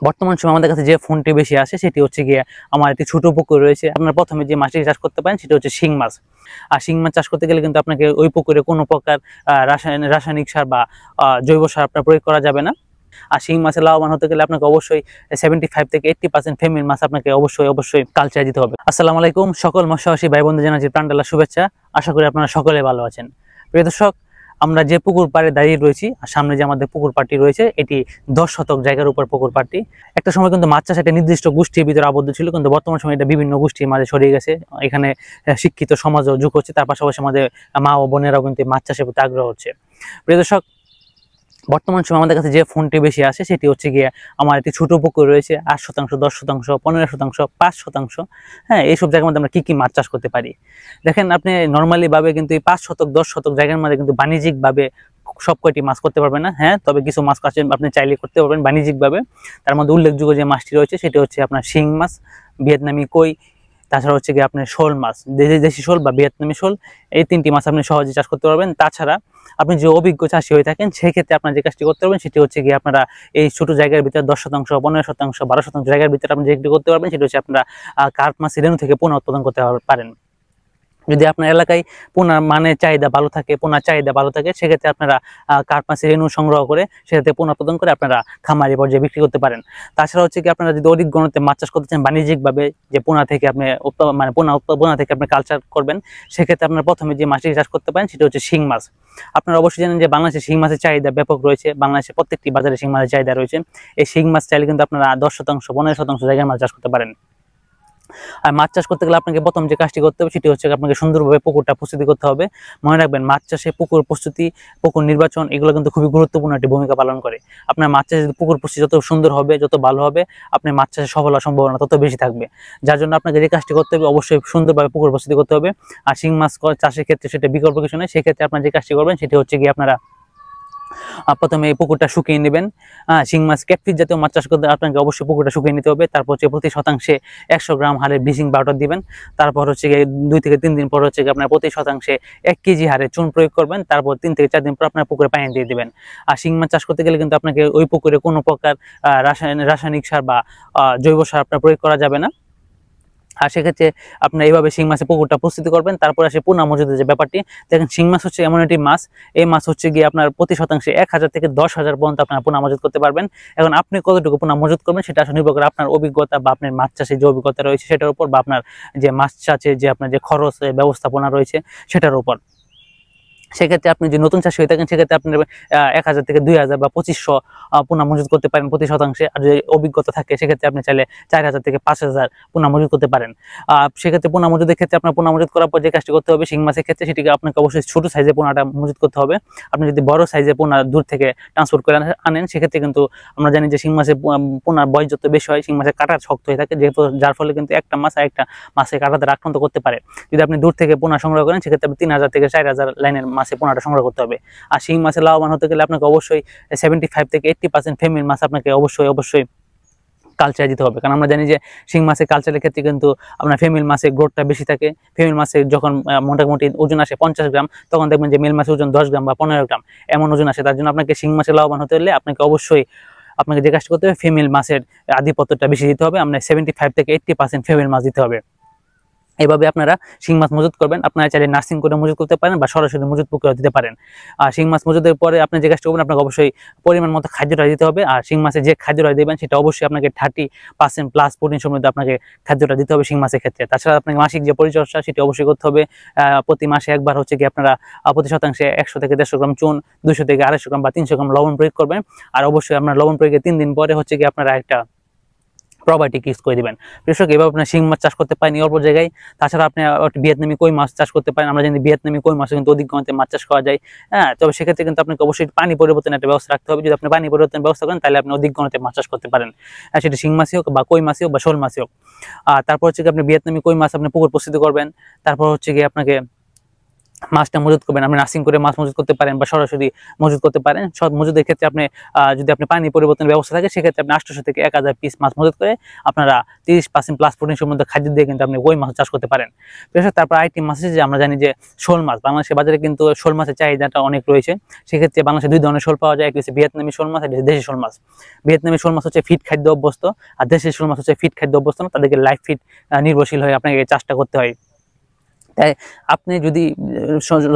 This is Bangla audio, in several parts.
বর্তমান সময়ে আমাদের কাছে যে ফোনটি বেশি আসে সেটি হচ্ছে গিয়ে আমার একটি ছোট পুকুর রয়েছে। আপনার প্রথমে যে মাছটি চাষ করতে পারেন সেটি হচ্ছে শিং মাছ। আর শিং মাছ চাষ করতে গেলে কিন্তু আপনাকে ওই পুকুরে কোনো প্রকার রাসায়নিক সার বা জৈব সার আপনার প্রয়োগ করা যাবে না। আর শিং মাছের লাভবান হতে গেলে আপনাকে অবশ্যই 75 থেকে 80% ফিমেল মাছ আপনাকে অবশ্যই কালচার দিতে হবে। আসসালামু আলাইকুম, সকল মৎস্যচাষী ভাই বন্ধু জানাচ্ছি প্রাণঢালা শুভেচ্ছা। আশা করি আপনারা সকলে ভালো আছেন। প্রিয় দর্শক, আমরা যে পুকুর পাড়ে দাঁড়িয়ে রয়েছি আর সামনে যে আমাদের পুকুর পাড়টি রয়েছে এটি 10 শতক জায়গার উপর পুকুর পাড়টি। একটা সময় কিন্তু মাছ চাষ একটা নির্দিষ্ট গোষ্ঠীর ভিতরে আবদ্ধ ছিল, কিন্তু বর্তমান সময়ে এটা বিভিন্ন গোষ্ঠীর মাঝে ছড়িয়ে গেছে। এখানে শিক্ষিত সমাজও যোগ হচ্ছে, তার পাশাপাশি আমাদের মা ও বোনেরাও কিন্তু মাছ চাষের প্রতি আগ্রহ হচ্ছে। প্রিয় দর্শক, বর্তমান সময়ে আমাদের কাছে যে ফোনটি বেশি আসে সেটি হচ্ছে গিয়ে আমার একটি ছোট পুকুর রয়েছে 8%, 10%, 15%, 5%। হ্যাঁ, এইসব জায়গার মধ্যে আমরা কি মাছ চাষ করতে পারি। দেখেন, আপনি নর্মালি ভাবে কিন্তু এই 5 শতক 10 শতক জায়গার মধ্যে কিন্তু বাণিজ্যিক ভাবে সব কয়টি মাছ করতে পারবেন না। হ্যাঁ, তবে কিছু মাছ আপনি চাইলে করতে পারবেন বাণিজ্যিক ভাবে। তার মধ্যে উল্লেখযোগ্য যে মাছটি রয়েছে সেটি হচ্ছে আপনার শিং মাছ, ভিয়েতনামি কই, তাছাড়া হচ্ছে গিয়ে আপনার শোল মাছ, দেশি শোল বা ভিয়েতনামি শোল। এই তিনটি মাছ আপনি সহজে চাষ করতে পারবেন। তাছাড়া আপনি যে অভিজ্ঞ চাষী হয়ে থাকেন সেক্ষেত্রে আপনার যে কাজটি করতে পারবেন সেটি হচ্ছে গিয়ে আপনারা এই ছোট জায়গার ভিতরে 10%, 15%, 12% জায়গার ভিতরে আপনি যেটি করতে পারবেন সেটি হচ্ছে আপনারা কার্প মাছ রেণু থেকে পোনা উৎপাদন করতে পারেন। যদি আপনার এলাকায় পোনার চাহিদা ভালো থাকে সেক্ষেত্রে আপনারা কার্প মাছের রেণু সংগ্রহ করে সেক্ষেত্রে পোনা উৎপাদন করে আপনারা খামারি পর্যায়ে বিক্রি করতে পারেন। তাছাড়া হচ্ছে কি, আপনারা যদি অধিক গণতে মাছ চাষ করতে চান বাণিজ্যিকভাবে, যে পোনা থেকে আপনি পোনা থেকে আপনি কালচার করবেন, সেক্ষেত্রে আপনারা প্রথমে যে মাছটি চাষ করতে পারেন সেটি হচ্ছে শিং মাছ। আপনারা অবশ্যই জানেন যে বাংলাদেশে শিং মাছের চাহিদা ব্যাপক রয়েছে। বাংলাদেশের প্রত্যেকটি বাজারে শিং মাছের চাহিদা রয়েছে। এই শিং মাছ চাইলে কিন্তু আপনারা 10%, 15% জায়গায় মাছ চাষ করতে পারেন। আর মাছ চাষ করতে গেলে আপনাকে প্রথম যে কাজটি করতে হবে সেটি হচ্ছে আপনাকে সুন্দরভাবে পুকুরটা প্রস্তুতি করতে হবে। মনে রাখবেন, মাছ চাষে পুকুর প্রস্তুতি, পুকুর নির্বাচন এগুলো কিন্তু খুবই গুরুত্বপূর্ণ একটি ভূমিকা পালন করে। আপনার মাছ চাষে পুকুর প্রস্তুতি যত সুন্দর হবে, যত ভালো হবে, আপনার মাছ চাষে সফল হওয়ার সম্ভাবনা তত বেশি থাকবে। যার জন্য আপনাকে যে কাজটি করতে হবে, অবশ্যই সুন্দরভাবে পুকুর প্রস্তুতি করতে হবে। আর শিং মাছ চাষের ক্ষেত্রে সেটা বিকল্প কিছু নেই। সেক্ষেত্রে আপনার যে কাজটি করবেন সেটি হচ্ছে গিয়ে আপনারা প্রথমে এই পুকুরটা শুকিয়ে নেবেন। শিং মাছ, ক্যাটফিশ জাতীয় মাছ চাষ করতে আপনাকে অবশ্যই পুকুরটা শুকিয়ে নিতে হবে। তারপর হচ্ছে প্রতি শতাংশে 100 গ্রাম হারে ব্লিচিং পাউডার দিবেন। তারপর হচ্ছে 2 থেকে 3 দিন পর হচ্ছে আপনার প্রতি শতাংশে 1 কেজি হারে চুন প্রয়োগ করবেন। তারপর 3 থেকে 4 দিন পর আপনার পুকুরে পানি দিয়ে দিবেন। আর শিং মাছ চাষ করতে গেলে কিন্তু আপনাকে ওই পুকুরে কোনো প্রকার রাসায়নিক সার বা জৈব সার আপনার প্রয়োগ করা যাবে না। আর সেক্ষেত্রে আপনার এইভাবে শিং মাছের পুকুরটা প্রস্তুতি করবেন। তারপর আসে পোনা মজুদের যে ব্যাপারটি। দেখেন, শিং মাছ হচ্ছে এমন একটি মাছ, এই মাছ হচ্ছে গিয়ে আপনার প্রতি শতাংশে 1000 থেকে 10,000 পর্যন্ত আপনার পোনা মজুদ করতে পারবেন। এখন আপনি কতটুকু পোনা মজুদ করবেন সেটা আসলে নির্ভর করে আপনার অভিজ্ঞতা বা আপনার মাছ চাষের যে অভিজ্ঞতা রয়েছে সেটার উপর, বা আপনার যে মাছ চাষের যে আপনার যে খরচ ব্যবস্থাপনা রয়েছে সেটার উপর। সেক্ষেত্রে আপনি যে নতুন চাষি হয়ে থাকেন সেক্ষেত্রে আপনি 1000 থেকে 2000 বা 2500 পোনা মজুদ করতে পারেন প্রতি শতাংশে। আর যদি অভিজ্ঞতা থাকে সেক্ষেত্রে আপনি চাইলে 4000 থেকে 5000 পোনা মজুদ করতে পারেন। সেক্ষেত্রে পোনা মজুদের ক্ষেত্রে আপনার পোনা মজুদ করার পর যে কাজটি করতে হবে, শিং মাছের ক্ষেত্রে সেটিকে আপনাকে অবশ্যই ছোট সাইজের পোনাটা মজুদ করতে হবে। আপনি যদি বড় সাইজের পোনা দূর থেকে ট্রান্সপোর্ট করে আনেন সেক্ষেত্রে কিন্তু আমরা জানি যে শিং মাছের পোনার বয়স যত বেশি হয় শিং মাছের কাঁটা শক্ত হয়ে থাকে, যেহেতু যার ফলে কিন্তু একটা মাছ আর একটা মাছের কাঁটাতে আক্রান্ত করতে পারে। যদি আপনি দূর থেকে পোনা সংগ্রহ করেন সেক্ষেত্রে আপনি 3000 থেকে 4000 লাইনের মাছে পোনাটা সংগ্রহ করতে হবে। আর শিং মাছের লাভবান হতে গেলে আপনাকে অবশ্যই 75 থেকে 80% ফিমেল মাছ আপনাকে অবশ্যই কালচার দিতে হবে। কারণ আমরা জানি যে শিং মাছের কালচারের ক্ষেত্রে কিন্তু আপনার ফিমেল মাছের গ্রোথটা বেশি থাকে। ফিমেল মাছের যখন মোটামুটি ওজন আসে 50 গ্রাম, তখন দেখবেন যে মেল মাছের ওজন 10 গ্রাম বা 15 গ্রাম এমন ওজন আসে। তার জন্য আপনাকে শিং মাছের লাভবান হতে হলে আপনাকে যে কাজটা করতে হবে, ফিমেল মাছের আধিপত্যটা বেশি দিতে হবে। আপনার 75 থেকে 80% ফিমেল মাছ দিতে হবে। এভাবে আপনারা শিং মাছ মজুত করবেন। আপনারা চাইলে নার্সিং করে মজুত করতে পারেন বা সরাসরি মজুত পুকুরে দিতে পারেন। আর শিং মাছ মজুদের পরে আপনি যে কাজটা করবেন, আপনাকে অবশ্যই পরিমাণ মতো খাদ্যটা দিতে হবে। আর শিং মাছে যে খাদ্যটা দেবেন সেটা অবশ্যই আপনাকে 30% প্লাস প্রোটিন সমৃদ্ধ আপনাকে খাদ্যটা দিতে হবে শিং মাছের ক্ষেত্রে। তাছাড়া আপনাকে মাসিক যে পরিচর্যা সেটি অবশ্যই করতে হবে। প্রতি মাসে একবার হচ্ছে কি আপনারা প্রতি শতাংশে 100 থেকে 150 গ্রাম চুন, 200 থেকে 250 গ্রাম বা 300 গ্রাম লবণ প্রয়োগ করবেন। আর অবশ্যই আপনার লবণ প্রয়োগের 3 দিন পরে হচ্ছে কি আপনারা একটা প্রবায়োটিক ইউজ করে দিবেন। কৃষক এভাবে আপনার শিং মাছ চাষ করতে পারেন অল্প জায়গায়। তাছাড়া আপনি ভিয়েতনামি কই মাছ চাষ করতে পারেন। আমরা জানি ভিয়েতনামি কই মাছে কিন্তু অধিক গণতে মাছ চাষ করা যায়। হ্যাঁ, তবে সেক্ষেত্রে কিন্তু আপনাকে অবশ্যই পানি পরিবর্তনের একটা ব্যবস্থা রাখতে হবে। যদি আপনি পানি পরিবর্তনের ব্যবস্থা করেন তাহলে আপনি অধিক গণতে মাছ চাষ করতে পারেন। সেটা শিং মাছই হোক বা কই মাছই হোক বা শোল মাছই হোক। তারপর হচ্ছে কি আপনি ভিয়েতনামি কই মাছ আপনি পুকুর প্রস্তুতি করবেন। তারপর হচ্ছে কি আপনাকে মাছটা মজুত করবেন, আপনি নার্সিং করে মাছ মজুত করতে পারেন বা সরাসরি মজুত করতে পারেন। সব মজুদের ক্ষেত্রে আপনি যদি আপনি পানি পরিবর্তনের ব্যবস্থা থাকে সেক্ষেত্রে আপনি 800 থেকে 1000 পিস মাছ মজুত করে আপনারা 30% প্লাস প্রোটিন সমৃদ্ধ খাদ্য দিয়ে কিন্তু আপনি ওই মাছ চাষ করতে পারেন। তারপর আরেকটি মাছ আছে যে আমরা জানি যে শোল মাছ, বাংলাদেশের বাজারে কিন্তু শোল মাছের চাহিদাটা অনেক রয়েছে। সেক্ষেত্রে বাংলাদেশে দুই ধরনের শোল পাওয়া যায়, একটি হচ্ছে ভিয়েতনামি শোল মাছ, একটি দেশি শোল মাছ। ভিয়েতনামি শোল মাছ হচ্ছে ফিট খাদ্য অভ্যস্ত, আর দেশি শোল মাছ হচ্ছে ফিট খাদ্য অভ্যস্ত না, তাদেরকে লাইফ ফিট নির্ভরশীল হয়ে আপনাকে চাষটা করতে হয়। তাই আপনি যদি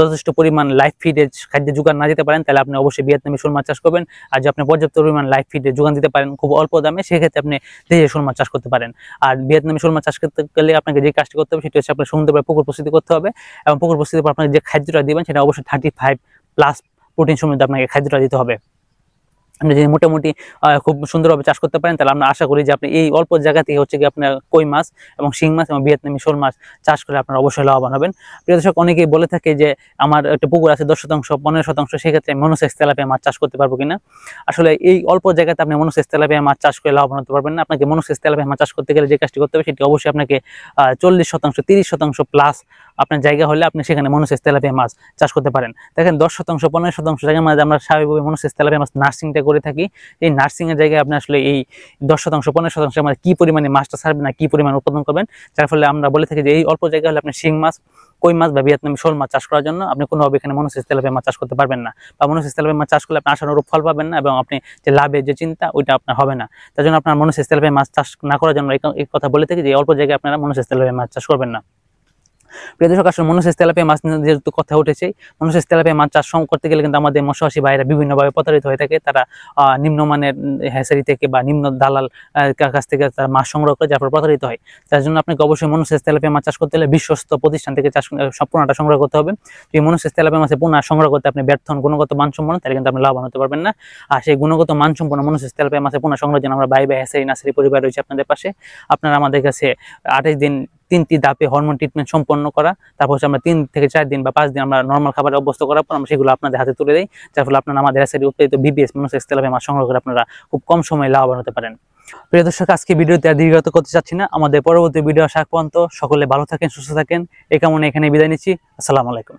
যথেষ্ট পরিমাণ লাইফ ফিডের খাদ্য যোগান না দিতে পারেন তাহলে আপনি অবশ্যই ভিয়েতনামি শোল মাছ চাষ করবেন। আর যদি আপনি পর্যাপ্ত পরিমাণ লাইফ ফিডের যোগান দিতে পারেন খুব অল্প দামে, সেক্ষেত্রে আপনি দেশি শোল মাছ চাষ করতে পারেন। আর ভিয়েতনামি শোল মাছ চাষ করতে গেলে আপনাকে যে কাজটি করতে হবে সেটা হচ্ছে আপনার সুন্দরভাবে পুকুর প্রস্তুতি করতে হবে, এবং পুকুর প্রস্তুতির পর আপনাকে যে খাদ্যটা দিবেন সেটা অবশ্যই 35 প্লাস প্রোটিন সমৃদ্ধ আপনাকে খাদ্যটা দিতে হবে। আপনি যদি মোটামুটি খুব সুন্দরভাবে চাষ করতে পারেন তাহলে আমরা আশা করি যে আপনি এই অল্প জায়গা থেকে হচ্ছে কি আপনার কই মাছ এবং শিং মাছ এবং ভিয়েতনামি শোল মাছ চাষ করে আপনারা অবশ্যই লাভবান হবেন। প্রিয় দর্শক, অনেকেই বলে থাকে যে আমার একটা পুকুর আছে 10%, 15%, সেক্ষেত্রে মনোসেক্স তেলাপিয়া মাছ চাষ করতে পারবো কিনা। আসলে এই অল্প জায়গাতে আপনি মনোসেক্স তেলাপিয়া মাছ চাষ করে লাভবান হতে পারবেন না। আপনাকে মনোসেক্স তেলাপিয়া মাছ চাষ করতে গেলে যে কাজটি করতে হবে সেটি অবশ্যই আপনাকে 40%, 30% প্লাস আপনার জায়গা হলে আপনি সেখানে মনোসেক্স তেলাপিয়া মাছ চাষ করতে পারেন। দেখেন 10%, 15% জায়গার মধ্যে আমরা স্বাভাবিকভাবে মনোসেক্স তেলাপিয়া মাছ নার্সিংটা করে থাকি। এই নার্সিং এর জায়গায় আপনি আসলে এই 10%, 15% আমাদের কি পরিমাণে মাছটা ছাড়বেন না কি পরিমাণ উৎপাদন করবেন, যার ফলে আমরা বলে থাকি যে এই অল্প জায়গা হলে আপনি শিং মাছ, কই মাছ বা ভিয়েতনামি শোল মাছ চাষ করার জন্য আপনি কোনোভাবে এখানে মনোসেক্স তেলাপিয়া মাছ চাষ করতে পারবেন না, বা মনোসেক্স তেলাপিয়া মাছ চাষ করলে আপনি আশানুরূপ ফল পাবেন না এবং আপনি যে লাভের যে চিন্তা ওইটা আপনার হবে না। তার জন্য আপনার মনোসেক্স তেলাপিয়া মাছ চাষ না করার জন্য এই কথা বলে থাকি যে অল্প জায়গায় আপনারা মনোসেক্স তেলাপিয়া মাছ চাষ করবেন না। প্রিয় দর্শক, আসলে মনোসেক্স তেলাপিয়া মাছ যেহেতু কথা উঠেছে, মনোসেক্স তেলাপিয়া মাছ চাষ করতে গেলে কিন্তু আমাদের মৎস্যচাষী ভাইরা বিভিন্নভাবে প্রতারিত হয়ে থাকে। তারা নিম্নমানের হ্যাচারি থেকে বা নিম্ন দালাল কাছ থেকে তারা মাছ সংগ্রহ করে যার পর প্রতারিত হয়। তার জন্য আপনাকে অবশ্যই মনোসেক্স তেলাপিয়া মাছ চাষ করতে হলে বিশ্বস্ত প্রতিষ্ঠান থেকে চাষ পোনাটা সংগ্রহ করতে হবে। যদি মনোসেক্স তেলাপিয়া মাছের পোনা সংগ্রহ করতে আপনি ব্যর্থ হন গুণগত মানসম্পন্ন, তাহলে কিন্তু আপনি লাভবান হতে পারবেন না। আর সেই গুণগত মানসম্পন্ন মনোসেক্স তেলাপিয়া মাছের পোনা সংগ্রহের জন্য আমরা বাইবে হ্যাচারি নার্সারি পরিবার রয়েছে আপনাদের পাশে। আপনারা আমাদের কাছে 28 দিন 3টি ধাপে হরমোন ট্রিটমেন্ট সম্পন্ন করা, তারপর আমরা 3 থেকে 4 দিন বা 5 দিন আমরা নর্মাল খাবারে অভ্যস্ত করার পর আমরা সেগুলো আপনাদের হাতে তুলে দিই, যার ফলে আপনারা আমাদের হ্যাচারি উৎপাদিত বিবিএস মনোসেক্স তেলাপিয়া মাছ সংগ্রহ করে আপনারা খুব কম সময়ে লাভবান হতে পারেন। প্রিয় দর্শক, আজকে ভিডিওতে আর দীর্ঘায়িত করতে চাচ্ছি না। আমাদের পরবর্তী ভিডিও আসা পর্যন্ত সকলে ভালো থাকেন, সুস্থ থাকেন এই কামনা এখানে বিদায় নিচ্ছি। আসসালামু আলাইকুম।